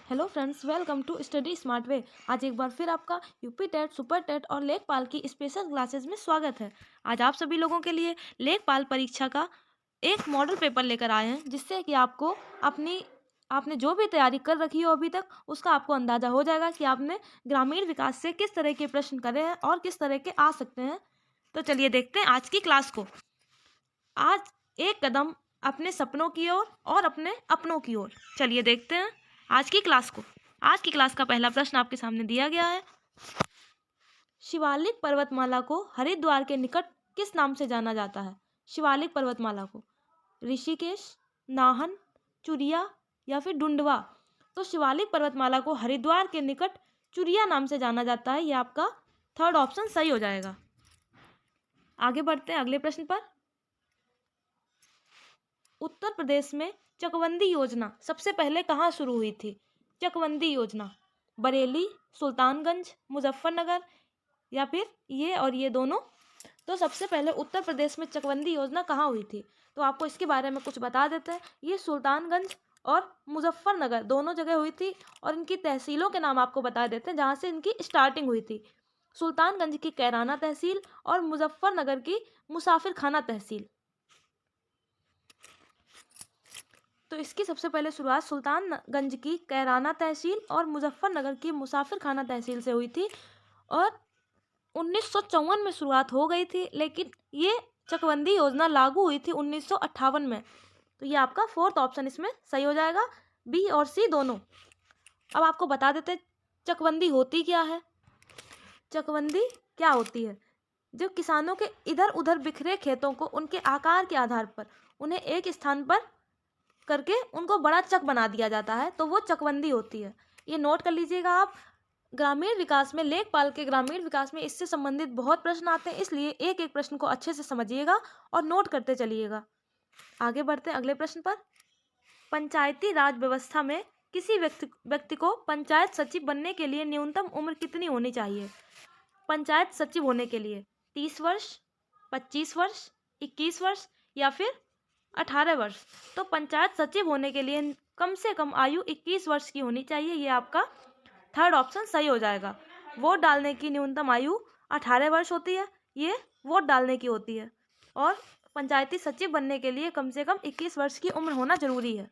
Hello friends, welcome to study smart way. आज एक बार फिर आपका यूपी टेट, सुपर टेट और लेखपाल की स्पेशल क्लासेस में स्वागत है। आज आप सभी लोगों के लिए लेखपाल परीक्षा का एक मॉडल पेपर लेकर आए हैं, जिससे कि आपको आपने जो भी तैयारी कर रखी हो अभी तक, उसका आपको अंदाजा हो जाएगा कि आपने ग्रामीण विकास से किस तरह के प्रश्न करे हैं और किस तरह के आ सकते हैं। तो चलिए देखते हैं आज की क्लास को। आज एक कदम अपने सपनों की ओर और अपने अपनों की ओर। चलिए देखते हैं आज की क्लास को। आज की क्लास का पहला प्रश्न आपके सामने दिया गया है। शिवालिक पर्वतमाला को हरिद्वार के निकट किस नाम से जाना जाता है? शिवालिक पर्वतमाला को ऋषिकेश, नाहन, चुरिया या फिर डुंडवा। तो शिवालिक पर्वतमाला को हरिद्वार के निकट चुरिया नाम से जाना जाता है। यह आपका थर्ड ऑप्शन सही हो जाएगा। आगे बढ़ते हैं अगले प्रश्न पर। उत्तर प्रदेश में चकबंदी योजना सबसे पहले कहाँ शुरू हुई थी? चकबंदी योजना बरेली, सुल्तानगंज, मुजफ्फरनगर या फिर ये और ये दोनों। तो सबसे पहले उत्तर प्रदेश में चकबंदी योजना कहाँ हुई थी? तो आपको इसके बारे में कुछ बता देते हैं। ये सुल्तानगंज और मुजफ्फरनगर दोनों जगह हुई थी, और इनकी तहसीलों के नाम आपको बता देते हैं जहाँ से इनकी स्टार्टिंग हुई थी। सुल्तानगंज की कैराना तहसील और मुजफ्फरनगर की मुसाफिर खाना तहसील। तो इसकी सबसे पहले शुरुआत सुल्तानगंज की कैराना तहसील और मुजफ्फरनगर की मुसाफिर खाना तहसील से हुई थी, और 1954 में शुरुआत हो गई थी, लेकिन ये चकबंदी योजना लागू हुई थी 1958 में। तो ये आपका फोर्थ ऑप्शन इसमें सही हो जाएगा, बी और सी दोनों। अब आपको बता देते हैं चकबंदी होती क्या है। चकबंदी क्या होती है? जो किसानों के इधर उधर बिखरे खेतों को उनके आकार के आधार पर उन्हें एक स्थान पर करके उनको बड़ा चक बना दिया जाता है, तो वो चकबंदी होती है। ये नोट कर लीजिएगा आप। ग्रामीण विकास में, लेखपाल के ग्रामीण विकास में इससे संबंधित बहुत प्रश्न आते हैं, इसलिए एक एक प्रश्न को अच्छे से समझिएगा और नोट करते चलिएगा। आगे बढ़ते हैं अगले प्रश्न पर। पंचायती राज व्यवस्था में किसी व्यक्ति को पंचायत सचिव बनने के लिए न्यूनतम उम्र कितनी होनी चाहिए? पंचायत सचिव होने के लिए 30 वर्ष, 25 वर्ष, 21 वर्ष या फिर 18 वर्ष। तो पंचायत सचिव होने के लिए कम से कम आयु 21 वर्ष की होनी चाहिए। ये आपका थर्ड ऑप्शन सही हो जाएगा। वोट डालने की न्यूनतम आयु 18 वर्ष होती है, ये वोट डालने की होती है। और पंचायती सचिव बनने के लिए कम से कम 21 वर्ष की उम्र होना जरूरी है।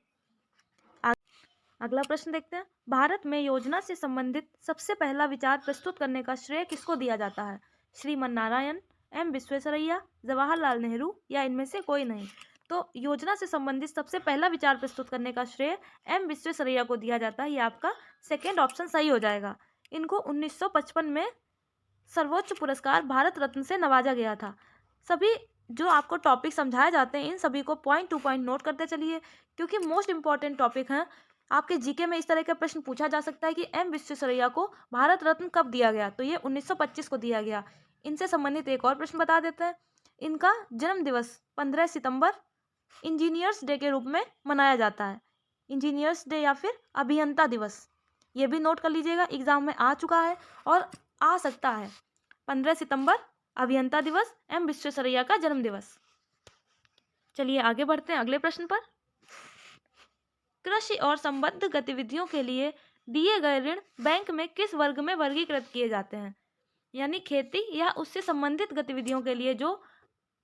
अगला प्रश्न देखते हैं। भारत में योजना से संबंधित सबसे पहला विचार प्रस्तुत करने का श्रेय किसको दिया जाता है? श्रीमन नारायण, एम विश्वेश्वरैया, जवाहरलाल नेहरू या इनमें से कोई नहीं। तो योजना से संबंधित सबसे पहला विचार प्रस्तुत करने का श्रेय एम विश्वेश्वरैया को दिया जाता है। ये आपका सेकेंड ऑप्शन सही हो जाएगा। इनको 1955 में सर्वोच्च पुरस्कार भारत रत्न से नवाजा गया था। सभी जो आपको टॉपिक समझाए जाते हैं, इन सभी को पॉइंट टू पॉइंट नोट करते चलिए, क्योंकि मोस्ट इंपॉर्टेंट टॉपिक हैं। आपके जीके में इस तरह का प्रश्न पूछा जा सकता है कि एम विश्वेश्वरैया को भारत रत्न कब दिया गया? तो ये 1925 को दिया गया। इनसे संबंधित एक और प्रश्न बता देते हैं। इनका जन्म दिवस 15 सितंबर इंजीनियर्स डे के रूप में मनाया जाता है। इंजीनियर्स डे या फिर अभियंता दिवस, ये भी नोट कर लीजिएगा, एग्जाम में आ चुका है और आ सकता है। 15 सितंबर अभियंता दिवस, एम विश्वेश्वरैया का जन्म दिवस। चलिए आगे बढ़ते हैं अगले प्रश्न पर। कृषि और संबद्ध गतिविधियों के लिए दिए गए ऋण बैंक में किस वर्ग में वर्गीकृत किए जाते हैं? यानी खेती या उससे संबंधित गतिविधियों के लिए जो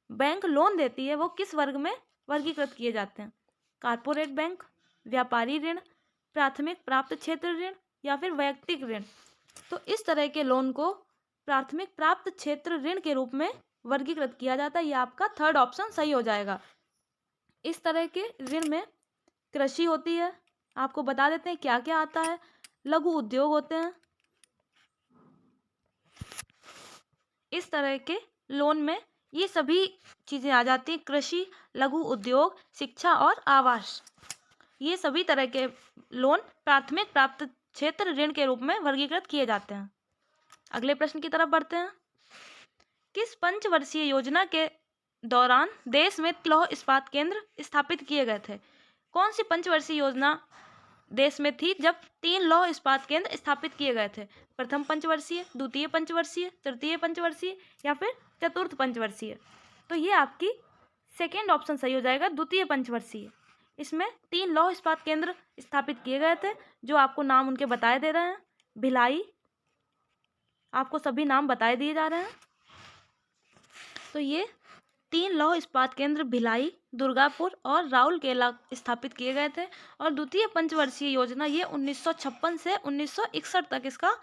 बैंक लोन देती है वो किस वर्ग में वर्गीकृत किए जाते हैं? कारपोरेट बैंक, व्यापारी ऋण, प्राथमिक प्राप्त क्षेत्र ऋण या फिर वैयक्तिक ऋण। तो इस तरह के लोन को प्राथमिक प्राप्त क्षेत्र ऋण के रूप में वर्गीकृत किया जाता है। यह आपका थर्ड ऑप्शन सही हो जाएगा। इस तरह के ऋण में कृषि होती है, आपको बता देते हैं क्या क्या आता है। लघु उद्योग होते हैं। इस तरह के लोन में ये सभी चीज़ें आ जाती हैं। कृषि, लघु उद्योग, शिक्षा और आवास, ये सभी तरह के लोन प्राथमिक प्राप्त क्षेत्र ऋण के रूप में वर्गीकृत किए जाते हैं। अगले प्रश्न की तरफ बढ़ते हैं। किस पंचवर्षीय योजना के दौरान देश में लौह इस्पात केंद्र स्थापित किए गए थे? कौन सी पंचवर्षीय योजना देश में थी जब 3 लौह इस्पात केंद्र स्थापित किए गए थे? प्रथम पंचवर्षीय, द्वितीय पंचवर्षीय, तृतीय पंचवर्षीय या फिर चतुर्थ पंचवर्षीय। तो ये आपकी सेकेंड ऑप्शन सही हो जाएगा, द्वितीय पंचवर्षीय। इसमें 3 लौह इस्पात केंद्र स्थापित किए गए थे, जो आपको नाम उनके बताए दे रहे हैं। भिलाई, आपको सभी नाम बताए दिए जा रहे हैं। तो ये 3 लौह इस्पात केंद्र भिलाई, दुर्गापुर और राउरकेला स्थापित किए गए थे। और द्वितीय पंचवर्षीय योजना ये 1956 से 1961 तक, इसका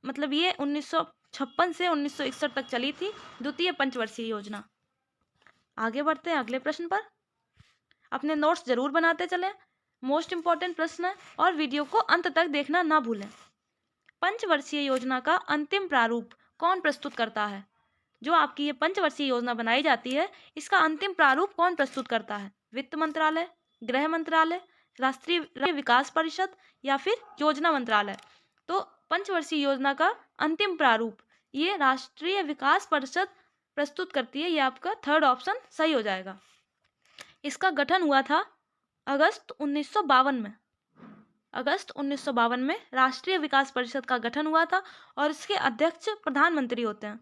मतलब ये 1956 से 1961 तक चली थी द्वितीय पंचवर्षीय योजना। आगे बढ़ते हैं अगले प्रश्न पर। अपने नोट्स जरूर बनाते चलें, मोस्ट इंपॉर्टेंट प्रश्न है, और वीडियो को अंत तक देखना ना भूलें। पंचवर्षीय योजना का अंतिम प्रारूप कौन प्रस्तुत करता है? जो आपकी ये पंचवर्षीय योजना बनाई जाती है, इसका अंतिम प्रारूप कौन प्रस्तुत करता है? वित्त मंत्रालय, गृह मंत्रालय, राष्ट्रीय विकास परिषद या फिर योजना मंत्रालय? तो पंचवर्षीय योजना का अंतिम प्रारूप ये राष्ट्रीय विकास परिषद प्रस्तुत करती है। ये आपका थर्ड ऑप्शन सही हो जाएगा। इसका गठन हुआ था अगस्त 1952 में। अगस्त 1952 में राष्ट्रीय विकास परिषद का गठन हुआ था और इसके अध्यक्ष प्रधानमंत्री होते हैं।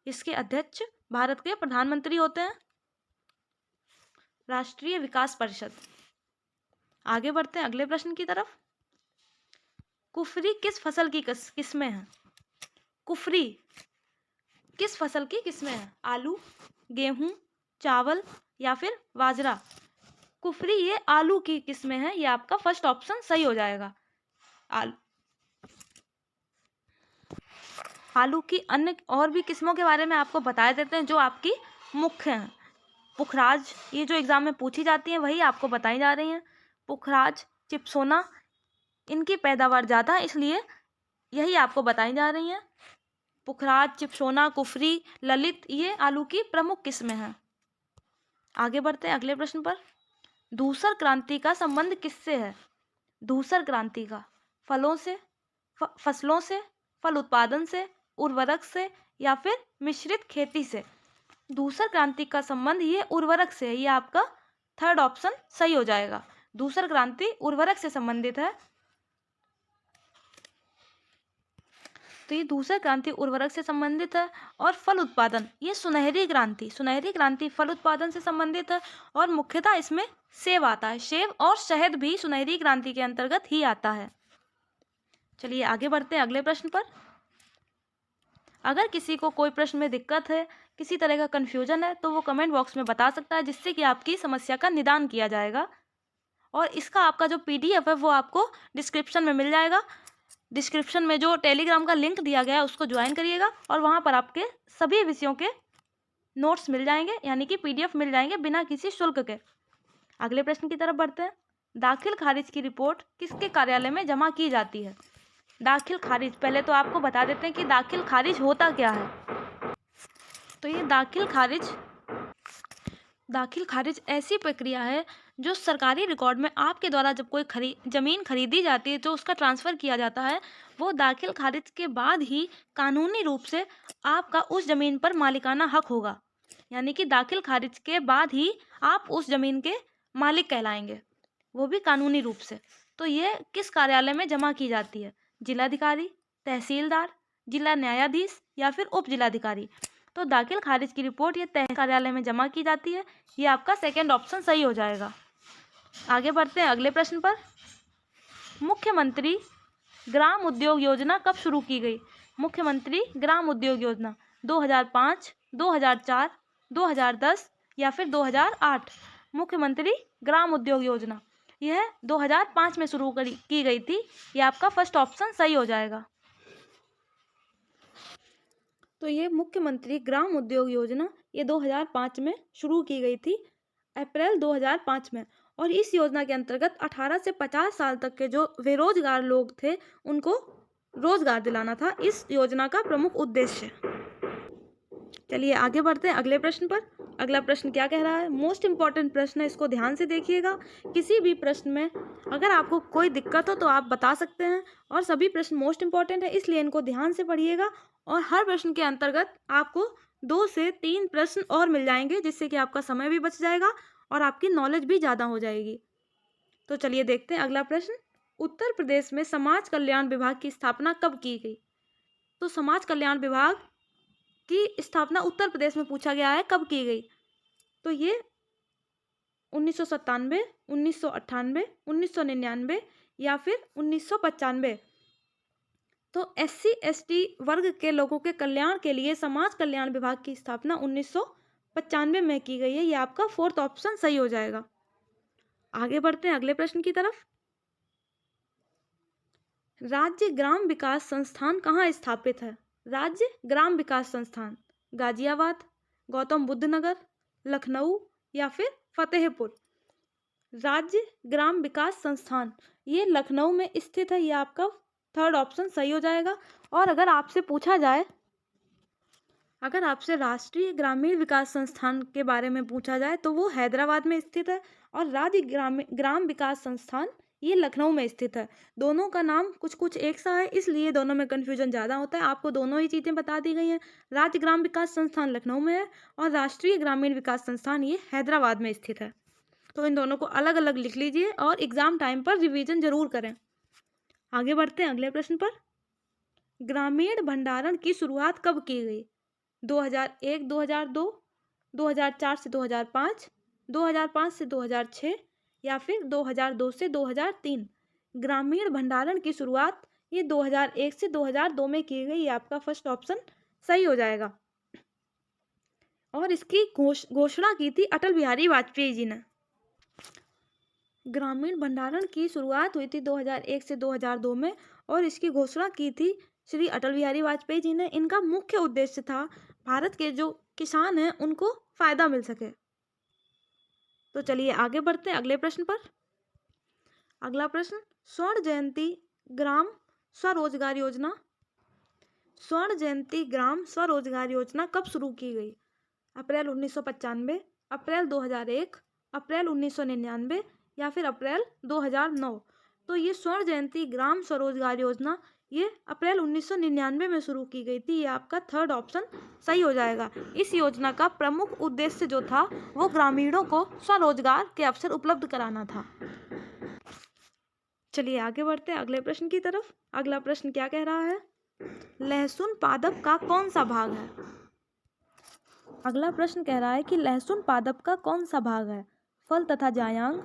इसके अध्यक्ष भारत के प्रधानमंत्री होते हैं, राष्ट्रीय विकास परिषद। आगे बढ़ते हैं अगले प्रश्न की तरफ। कुफरी किस फसल की किस्में हैं? कुफरी किस फसल की किस्में हैं? आलू, गेहूं, चावल या फिर बाजरा? कुफरी ये आलू की किस्में हैं। ये आपका फर्स्ट ऑप्शन सही हो जाएगा। आलू की अन्य और भी किस्मों के बारे में आपको बता देते हैं जो आपकी मुख्य हैं। पुखराज, ये जो एग्जाम में पूछी जाती हैं वही आपको बताई जा रही हैं। पुखराज, चिप्सोना, इनकी पैदावार ज़्यादा है, इसलिए यही आपको बताई जा रही हैं। पुखराज, चिप्सोना, कुफरी, ललित, ये आलू की प्रमुख किस्में हैं। आगे बढ़ते हैं अगले प्रश्न पर। धूसर क्रांति का संबंध किससे है? धूसर क्रांति का फलों से, फसलों से, फल उत्पादन से, उर्वरक से या फिर मिश्रित खेती से? धूसर क्रांति का संबंध ये उर्वरक से है। ये आपका थर्ड ऑप्शन सही हो जाएगा। धूसर क्रांति उर्वरक से संबंधित है। तो ये धूसर क्रांति उर्वरक से संबंधित है। और फल उत्पादन, ये सुनहरी क्रांति फल उत्पादन से संबंधित है। और मुख्यतः इसमें सेब आता है। सेब और शहद भी सुनहरी क्रांति के अंतर्गत ही आता है। चलिए आगे बढ़ते हैं अगले प्रश्न पर। अगर किसी को कोई प्रश्न में दिक्कत है, किसी तरह का कन्फ्यूजन है, तो वो कमेंट बॉक्स में बता सकता है, जिससे कि आपकी समस्या का निदान किया जाएगा। और इसका आपका जो PDF है वो आपको डिस्क्रिप्शन में मिल जाएगा। डिस्क्रिप्शन में जो टेलीग्राम का लिंक दिया गया है उसको ज्वाइन करिएगा और वहाँ पर आपके सभी विषयों के नोट्स मिल जाएंगे, यानी कि PDF मिल जाएंगे बिना किसी शुल्क के। अगले प्रश्न की तरफ बढ़ते हैं। दाखिल खारिज की रिपोर्ट किसके कार्यालय में जमा की जाती है? दाखिल खारिज, पहले तो आपको बता देते हैं कि दाखिल खारिज होता क्या है। तो ये दाखिल खारिज ऐसी प्रक्रिया है जो सरकारी रिकॉर्ड में आपके द्वारा जब कोई ज़मीन खरीदी जाती है, जो उसका ट्रांसफ़र किया जाता है, वो दाखिल खारिज के बाद ही कानूनी रूप से आपका उस ज़मीन पर मालिकाना हक होगा। यानी कि दाखिल खारिज के बाद ही आप उस ज़मीन के मालिक कहलाएंगे, वो भी कानूनी रूप से। तो ये किस कार्यालय में जमा की जाती है? जिलाधिकारी, तहसीलदार, जिला न्यायाधीश या फिर उप जिलाधिकारी? तो दाखिल खारिज की रिपोर्ट ये तहसील कार्यालय में जमा की जाती है। ये आपका सेकंड ऑप्शन सही हो जाएगा। आगे बढ़ते हैं अगले प्रश्न पर। मुख्यमंत्री ग्राम उद्योग योजना कब शुरू की गई? मुख्यमंत्री ग्राम उद्योग योजना 2005, 2004, 2010 या फिर 2008? मुख्यमंत्री ग्राम उद्योग योजना यह 2005 में शुरू की गई थी। यह आपका फर्स्ट ऑप्शन सही हो जाएगा। तो ये मुख्यमंत्री ग्राम उद्योग योजना ये 2005 में शुरू की गई थी, अप्रैल 2005 में। और इस योजना के अंतर्गत 18 से 50 साल तक के जो बेरोजगार लोग थे उनको रोजगार दिलाना था इस योजना का प्रमुख उद्देश्य। चलिए आगे बढ़ते हैं अगले प्रश्न पर। अगला प्रश्न क्या कह रहा है? मोस्ट इंपॉर्टेंट प्रश्न है, इसको ध्यान से देखिएगा। किसी भी प्रश्न में अगर आपको कोई दिक्कत हो तो आप बता सकते हैं, और सभी प्रश्न मोस्ट इंपॉर्टेंट है, इसलिए इनको ध्यान से पढ़िएगा। और हर प्रश्न के अंतर्गत आपको 2 से 3 प्रश्न और मिल जाएंगे, जिससे कि आपका समय भी बच जाएगा और आपकी नॉलेज भी ज़्यादा हो जाएगी। तो चलिए देखते हैं अगला प्रश्न। उत्तर प्रदेश में समाज कल्याण विभाग की स्थापना कब की गई? तो समाज कल्याण विभाग की स्थापना उत्तर प्रदेश में पूछा गया है, कब की गई? तो ये 1997, 1998, 1999 या फिर 1995। तो SC/ST वर्ग के लोगों के कल्याण के लिए समाज कल्याण विभाग की स्थापना 1995 में की गई है। ये आपका फोर्थ ऑप्शन सही हो जाएगा। आगे बढ़ते हैं अगले प्रश्न की तरफ। राज्य ग्राम विकास संस्थान कहाँ स्थापित है? राज्य ग्राम विकास संस्थान गाजियाबाद, गौतम बुद्ध नगर, लखनऊ या फिर फतेहपुर। राज्य ग्राम विकास संस्थान ये लखनऊ में स्थित है। ये आपका थर्ड ऑप्शन सही हो जाएगा। और अगर आपसे पूछा जाए, अगर आपसे राष्ट्रीय ग्रामीण विकास संस्थान के बारे में पूछा जाए तो वो हैदराबाद में स्थित है और राज्य ग्राम विकास संस्थान ये लखनऊ में स्थित है। दोनों का नाम कुछ कुछ एक सा है, इसलिए दोनों में कन्फ्यूजन ज़्यादा होता है। आपको दोनों ही चीज़ें बता दी गई हैं। राज्य ग्राम विकास संस्थान लखनऊ में है और राष्ट्रीय ग्रामीण विकास संस्थान ये हैदराबाद में स्थित है। तो इन दोनों को अलग अलग लिख लीजिए और एग्जाम टाइम पर रिवीजन जरूर करें। आगे बढ़ते हैं अगले प्रश्न पर। ग्रामीण भंडारण की शुरुआत कब की गई? 2001, 2002, 2004 से 2005, 2005 से 2006 या फिर 2002 से 2003। ग्रामीण भंडारण की शुरुआत ये 2001 से 2002 में की गई। ये आपका फर्स्ट ऑप्शन सही हो जाएगा। और इसकी घोषणा की थी अटल बिहारी वाजपेयी जी ने। ग्रामीण भंडारण की शुरुआत हुई थी 2001 से 2002 में और इसकी घोषणा की थी श्री अटल बिहारी वाजपेयी जी ने। इनका मुख्य उद्देश्य था भारत के जो किसान हैं उनको फायदा मिल सके। तो चलिए आगे बढ़ते हैं अगले प्रश्न पर। अगला प्रश्न, स्वर्ण जयंती ग्राम स्वरोजगार योजना, स्वर्ण जयंती ग्राम स्वरोजगार योजना कब शुरू की गई? अप्रैल 1995, अप्रैल 2001, अप्रैल 1999 या फिर अप्रैल 2009। तो ये स्वर्ण जयंती ग्राम स्वरोजगार योजना ये अप्रैल 1999 में शुरू की गई थी। ये आपका थर्ड ऑप्शन सही हो जाएगा। इस योजना का प्रमुख उद्देश्य जो था वो ग्रामीणों को स्वरोजगार के अवसर उपलब्ध कराना था। चलिए आगे बढ़ते हैं अगले प्रश्न की तरफ। अगला प्रश्न क्या कह रहा है? लहसुन पादप का कौन सा भाग है? अगला प्रश्न कह रहा है कि लहसुन पादप का कौन सा भाग है? फल तथा जायांग,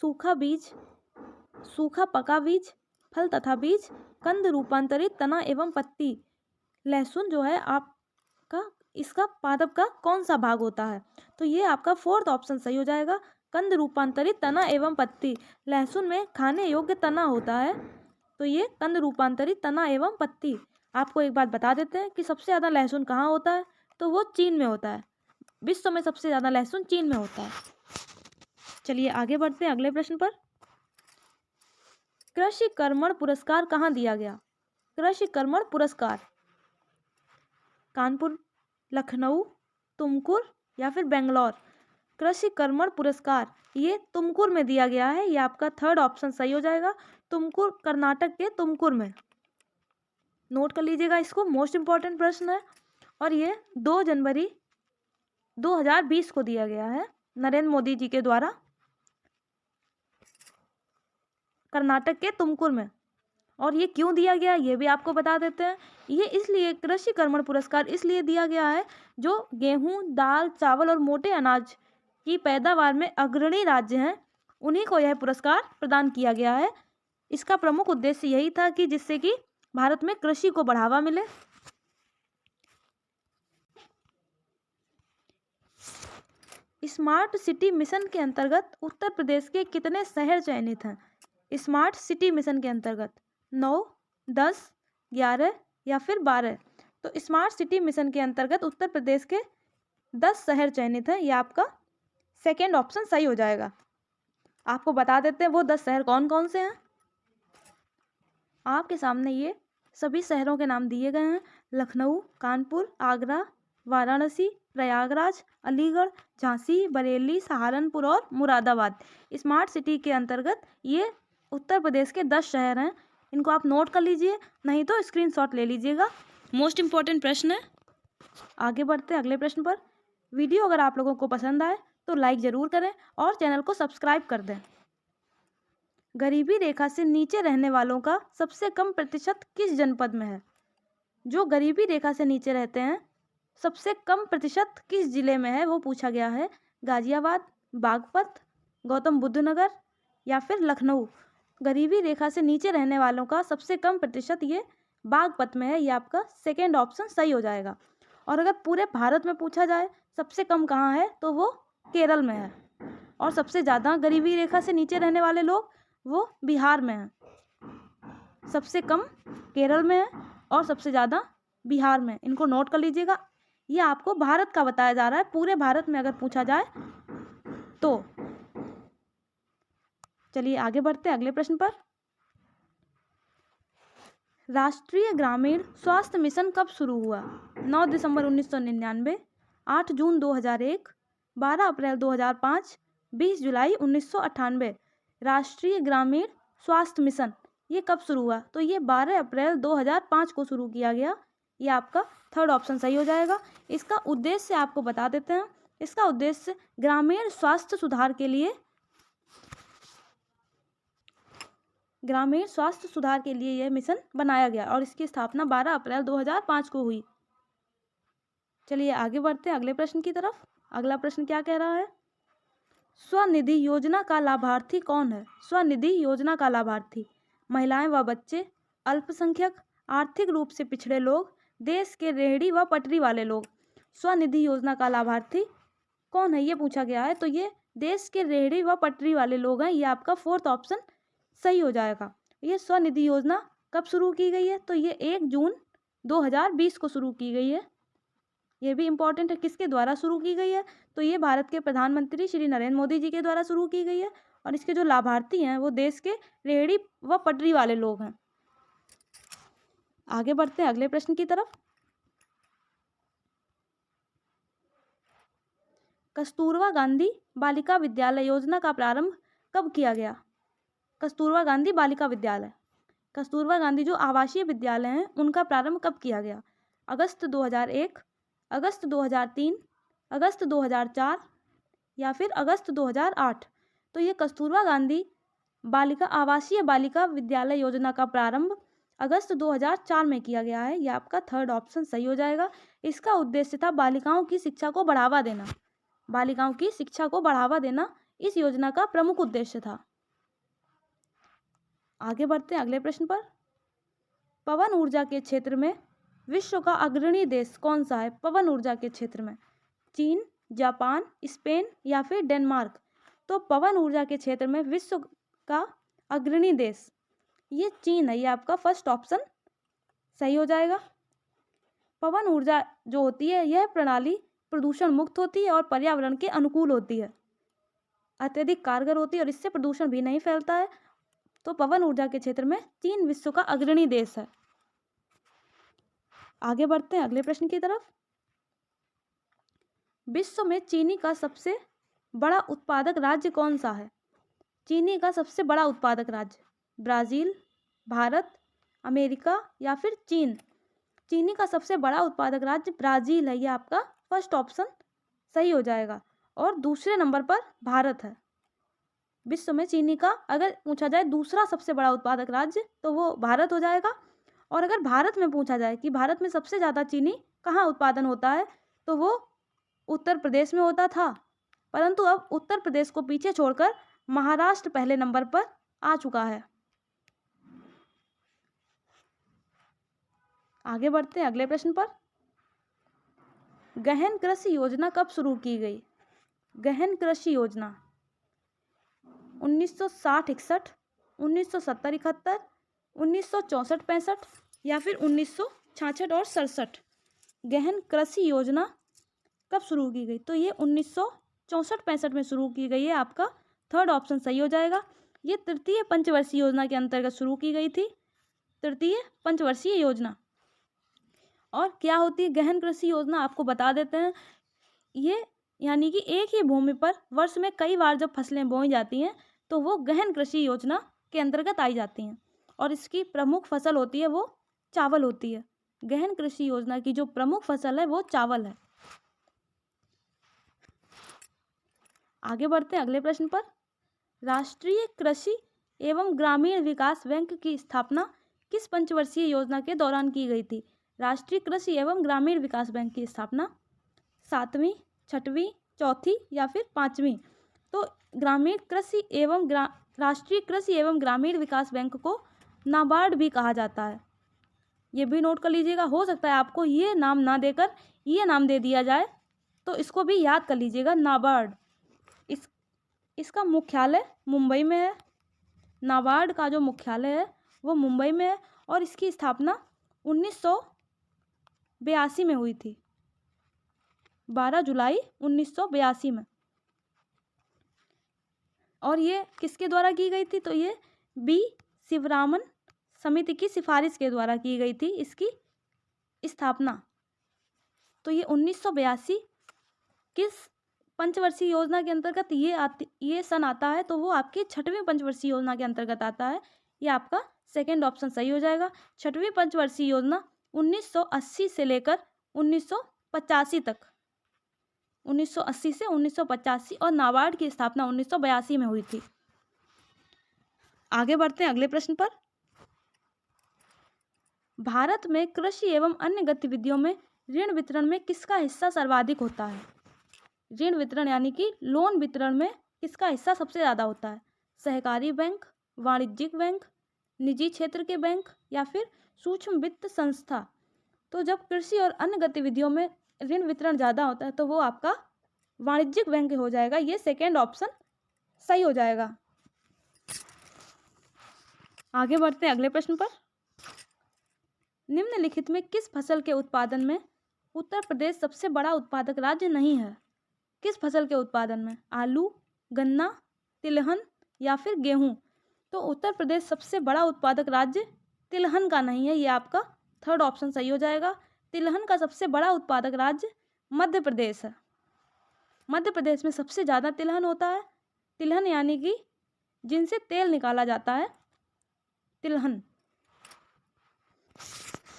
सूखा बीज, सूखा पका बीज, फल तथा बीज, कंद रूपांतरित तना एवं पत्ती। लहसुन जो है आपका इसका पादप का कौन सा भाग होता है? तो ये आपका फोर्थ ऑप्शन सही हो जाएगा, कंद रूपांतरित तना एवं पत्ती। लहसुन में खाने योग्य तना होता है तो ये कंद रूपांतरित तना एवं पत्ती। आपको एक बात बता देते हैं कि सबसे ज़्यादा लहसुन कहाँ होता है, तो वो चीन में होता है। विश्व में सबसे ज़्यादा लहसुन चीन में होता है। चलिए आगे बढ़ते हैं अगले प्रश्न पर। कृषि कर्मण पुरस्कार कहाँ दिया गया? कृषि कर्मण पुरस्कार कानपुर, लखनऊ, तुमकुर या फिर बेंगलोर। कृषि कर्मण पुरस्कार ये तुमकुर में दिया गया है। ये आपका थर्ड ऑप्शन सही हो जाएगा। तुमकुर कर्नाटक के तुमकुर में। नोट कर लीजिएगा इसको, मोस्ट इंपॉर्टेंट प्रश्न है। और ये 2 जनवरी 2020 को दिया गया है नरेंद्र मोदी जी के द्वारा, कर्नाटक के तुमकुर में। और ये क्यों दिया गया ये भी आपको बता देते हैं। ये इसलिए कृषि कर्मण पुरस्कार इसलिए दिया गया है जो गेहूं, दाल, चावल और मोटे अनाज की पैदावार में अग्रणी राज्य हैं, उन्हीं को यह पुरस्कार प्रदान किया गया है। इसका प्रमुख उद्देश्य यही था कि जिससे कि भारत में कृषि को बढ़ावा मिले। स्मार्ट सिटी मिशन के अंतर्गत उत्तर प्रदेश के कितने शहर चयनित हैं? स्मार्ट सिटी मिशन के अंतर्गत 9, 10, 11 या फिर 12। तो स्मार्ट सिटी मिशन के अंतर्गत उत्तर प्रदेश के 10 शहर चयनित हैं। ये आपका सेकेंड ऑप्शन सही हो जाएगा। आपको बता देते हैं वो 10 शहर कौन कौन से हैं। आपके सामने ये सभी शहरों के नाम दिए गए हैं। लखनऊ, कानपुर, आगरा, वाराणसी, प्रयागराज, अलीगढ़, झांसी, बरेली, सहारनपुर और मुरादाबाद। स्मार्ट सिटी के अंतर्गत ये उत्तर प्रदेश के 10 शहर हैं। इनको आप नोट कर लीजिए, नहीं तो स्क्रीनशॉट ले लीजिएगा। मोस्ट इंपॉर्टेंट प्रश्न है। आगे बढ़ते हैं अगले प्रश्न पर। वीडियो अगर आप लोगों को पसंद आए तो लाइक ज़रूर करें और चैनल को सब्सक्राइब कर दें। गरीबी रेखा से नीचे रहने वालों का सबसे कम प्रतिशत किस जनपद में है? जो गरीबी रेखा से नीचे रहते हैं सबसे कम प्रतिशत किस जिले में है वो पूछा गया है। गाजियाबाद, बागपत, गौतम बुद्ध नगर या फिर लखनऊ। गरीबी रेखा से नीचे रहने वालों का सबसे कम प्रतिशत ये बागपत में है, ये आपका सेकेंड ऑप्शन सही हो जाएगा। और अगर पूरे भारत में पूछा जाए सबसे कम कहाँ है तो वो केरल में है, और सबसे ज़्यादा गरीबी रेखा से नीचे रहने वाले लोग वो बिहार में हैं। सबसे कम केरल में है और सबसे ज़्यादा बिहार में। इनको नोट कर लीजिएगा, ये आपको भारत का बताया जा रहा है, पूरे भारत में अगर पूछा जाए तो। चलिए आगे बढ़ते हैं अगले प्रश्न पर। राष्ट्रीय ग्रामीण स्वास्थ्य मिशन कब शुरू हुआ? 9 दिसंबर 1999, 8 जून 2001, 12 अप्रैल 2005, 20 जुलाई 1998। राष्ट्रीय ग्रामीण स्वास्थ्य मिशन ये कब शुरू हुआ? तो ये 12 अप्रैल 2005 को शुरू किया गया। ये आपका थर्ड ऑप्शन सही हो जाएगा। इसका उद्देश्य आपको बता देते हैं। इसका उद्देश्य ग्रामीण स्वास्थ्य सुधार के लिए यह मिशन बनाया गया और इसकी स्थापना 12 अप्रैल 2005 को हुई। चलिए आगे बढ़ते हैं अगले प्रश्न की तरफ। अगला प्रश्न क्या कह रहा है? स्वनिधि योजना का लाभार्थी कौन है? स्वनिधि योजना का लाभार्थी महिलाएं व बच्चे, अल्पसंख्यक, आर्थिक रूप से पिछड़े लोग, देश के रेहड़ी व पटरी वाले लोग। स्वनिधि योजना का लाभार्थी कौन है ये पूछा गया है, तो ये देश के रेहड़ी व पटरी वाले लोग हैं। ये आपका फोर्थ ऑप्शन सही हो जाएगा। ये स्वनिधि योजना कब शुरू की गई है? तो ये 1 जून 2020 को शुरू की गई है। ये भी इम्पोर्टेंट है, किसके द्वारा शुरू की गई है? तो ये भारत के प्रधानमंत्री श्री नरेंद्र मोदी जी के द्वारा शुरू की गई है और इसके जो लाभार्थी हैं वो देश के रेहड़ी व पटरी वाले लोग हैं। आगे बढ़ते हैं अगले प्रश्न की तरफ। कस्तूरबा गांधी बालिका विद्यालय योजना का प्रारंभ कब किया गया? कस्तूरबा गांधी बालिका विद्यालय, कस्तूरबा गांधी जो आवासीय विद्यालय हैं उनका प्रारंभ कब किया गया? अगस्त 2001, अगस्त 2003, अगस्त 2004 या फिर अगस्त 2008। तो ये कस्तूरबा गांधी आवासीय बालिका विद्यालय योजना का प्रारंभ अगस्त 2004 में किया गया है। यह आपका थर्ड ऑप्शन सही हो जाएगा। इसका उद्देश्य था बालिकाओं की शिक्षा को बढ़ावा देना। बालिकाओं की शिक्षा को बढ़ावा देना इस योजना का प्रमुख उद्देश्य था। आगे बढ़ते हैं अगले प्रश्न पर। पवन ऊर्जा के क्षेत्र में विश्व का अग्रणी देश कौन सा है? पवन ऊर्जा के क्षेत्र में चीन, जापान, स्पेन या फिर डेनमार्क। तो पवन ऊर्जा के क्षेत्र में विश्व का अग्रणी देश ये चीन है। ये आपका फर्स्ट ऑप्शन सही हो जाएगा। पवन ऊर्जा जो होती है यह प्रणाली प्रदूषण मुक्त होती है और पर्यावरण के अनुकूल होती है, अत्यधिक कारगर होती है और इससे प्रदूषण भी नहीं फैलता है। तो पवन ऊर्जा के क्षेत्र में चीन विश्व का अग्रणी देश है। आगे बढ़ते हैं अगले प्रश्न की तरफ। विश्व में चीनी का सबसे बड़ा उत्पादक राज्य कौन सा है? चीनी का सबसे बड़ा उत्पादक राज्य ब्राज़ील, भारत, अमेरिका या फिर चीन। चीनी का सबसे बड़ा उत्पादक राज्य ब्राज़ील है। यह आपका फर्स्ट ऑप्शन सही हो जाएगा। और दूसरे नंबर पर भारत है। विश्व में चीनी का अगर पूछा जाए दूसरा सबसे बड़ा उत्पादक राज्य तो वो भारत हो जाएगा। और अगर भारत में पूछा जाए कि भारत में सबसे ज़्यादा चीनी कहाँ उत्पादन होता है तो वो उत्तर प्रदेश में होता था, परंतु अब उत्तर प्रदेश को पीछे छोड़कर महाराष्ट्र पहले नंबर पर आ चुका है। आगे बढ़ते हैं अगले प्रश्न पर। गहन कृषि योजना कब शुरू की गई? गहन कृषि योजना 1960-61, 1970-71, 1964-65 या फिर 1966 और 67। गहन कृषि योजना कब शुरू की गई? तो ये 1964-65 में शुरू की गई है। आपका थर्ड ऑप्शन सही हो जाएगा। ये तृतीय पंचवर्षीय योजना के अंतर्गत शुरू की गई थी, तृतीय पंचवर्षीय योजना। और क्या होती है गहन कृषि योजना आपको बता देते हैं। ये यानी कि एक ही भूमि पर वर्ष में कई बार जब फसलें बोई जाती हैं तो वो गहन कृषि योजना के अंतर्गत आई जाती हैं। और इसकी प्रमुख फसल होती है वो चावल होती है। गहन कृषि योजना की जो प्रमुख फसल है वो चावल है। आगे बढ़ते हैं अगले प्रश्न पर। राष्ट्रीय कृषि एवं ग्रामीण विकास बैंक की स्थापना किस पंचवर्षीय योजना के दौरान की गई थी? राष्ट्रीय कृषि एवं ग्रामीण विकास बैंक की स्थापना 7वीं, 6वीं, 4थी या फिर 5वीं। तो ग्रामीण कृषि एवं राष्ट्रीय कृषि एवं ग्रामीण विकास बैंक को नाबार्ड भी कहा जाता है। ये भी नोट कर लीजिएगा। हो सकता है आपको ये नाम ना देकर ये नाम दे दिया जाए, तो इसको भी याद कर लीजिएगा, नाबार्ड। इसका मुख्यालय मुंबई में है। नाबार्ड का जो मुख्यालय है वो मुंबई में है और इसकी स्थापना 1982 में हुई थी, 12 जुलाई 1982 में। और ये किसके द्वारा की गई थी? तो ये बी शिवरामन समिति की सिफारिश के द्वारा की गई थी इसकी स्थापना। तो ये 1982 किस पंचवर्षीय योजना के अंतर्गत ये सन आता है? तो वो आपकी 6वीं पंचवर्षीय योजना के अंतर्गत आता है। ये आपका सेकंड ऑप्शन सही हो जाएगा। 6वीं पंचवर्षीय योजना 1980 से लेकर 1985 तक, 1980 से 1985, और नाबार्ड की स्थापना 1982 में हुई थी। आगे बढ़ते हैं अगले प्रश्न पर। भारत में कृषि एवं अन्य गतिविधियों में ऋण वितरण में किसका हिस्सा सर्वाधिक होता है? ऋण वितरण यानी कि लोन वितरण में किसका हिस्सा सबसे ज़्यादा होता है? सहकारी बैंक, वाणिज्यिक बैंक, निजी क्षेत्र के बैंक या फिर सूक्ष्म वित्त संस्था? तो जब कृषि और अन्य गतिविधियों में ऋण वितरण ज़्यादा होता है तो वो आपका वाणिज्यिक बैंक हो जाएगा। ये सेकेंड ऑप्शन सही हो जाएगा। आगे बढ़ते हैं अगले प्रश्न पर। निम्नलिखित में किस फसल के उत्पादन में उत्तर प्रदेश सबसे बड़ा उत्पादक राज्य नहीं है? किस फसल के उत्पादन में? आलू, गन्ना, तिलहन या फिर गेहूं? तो उत्तर प्रदेश सबसे बड़ा उत्पादक राज्य तिलहन का नहीं है। ये आपका थर्ड ऑप्शन सही हो जाएगा। तिलहन का सबसे बड़ा उत्पादक राज्य मध्य प्रदेश है। मध्य प्रदेश में सबसे ज़्यादा तिलहन होता है। तिलहन यानी कि जिनसे तेल निकाला जाता है, तिलहन।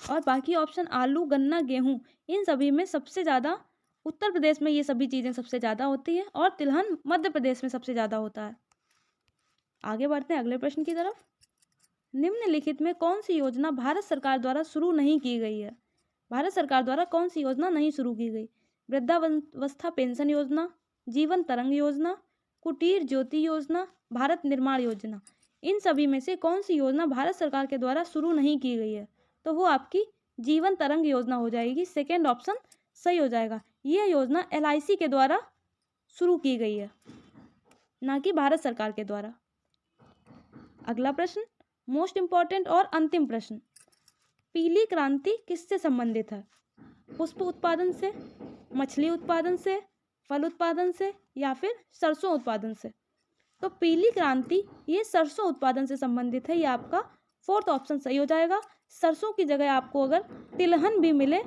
और बाकी ऑप्शन आलू, गन्ना, गेहूं, इन सभी में सबसे ज़्यादा उत्तर प्रदेश में ये सभी चीज़ें सबसे ज़्यादा होती हैं और तिलहन मध्य प्रदेश में सबसे ज़्यादा होता है। आगे बढ़ते हैं अगले प्रश्न की तरफ। निम्नलिखित में कौन सी योजना भारत सरकार द्वारा शुरू नहीं की गई है? भारत सरकार द्वारा कौन सी योजना नहीं शुरू की गई? वृद्धावस्था पेंशन योजना, जीवन तरंग योजना, कुटीर ज्योति योजना, भारत निर्माण योजना? इन सभी में से कौन सी योजना भारत सरकार के द्वारा शुरू नहीं की गई है? तो वो आपकी जीवन तरंग योजना हो जाएगी। सेकेंड ऑप्शन सही हो जाएगा। ये योजना LIC के द्वारा शुरू की गई है, ना कि भारत सरकार के द्वारा। अगला प्रश्न, मोस्ट इंपॉर्टेंट और अंतिम प्रश्न। पीली क्रांति किससे संबंधित है? पुष्प उत्पादन से, मछली उत्पादन से, फल उत्पादन से या फिर सरसों उत्पादन से? तो पीली क्रांति ये सरसों उत्पादन से संबंधित है। ये आपका फोर्थ ऑप्शन सही हो जाएगा। सरसों की जगह आपको अगर तिलहन भी मिले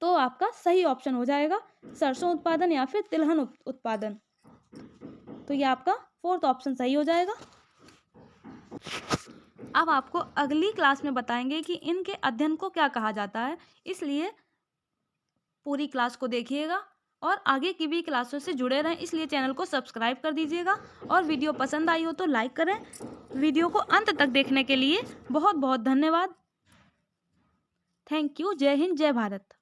तो आपका सही ऑप्शन हो जाएगा सरसों उत्पादन या फिर तिलहन उत्पादन। तो ये आपका फोर्थ ऑप्शन सही हो जाएगा। अब आपको अगली क्लास में बताएंगे कि इनके अध्ययन को क्या कहा जाता है, इसलिए पूरी क्लास को देखिएगा और आगे की भी क्लासों से जुड़े रहें। इसलिए चैनल को सब्सक्राइब कर दीजिएगा और वीडियो पसंद आई हो तो लाइक करें। वीडियो को अंत तक देखने के लिए बहुत बहुत धन्यवाद। Thank you. जय हिंद, जय भारत।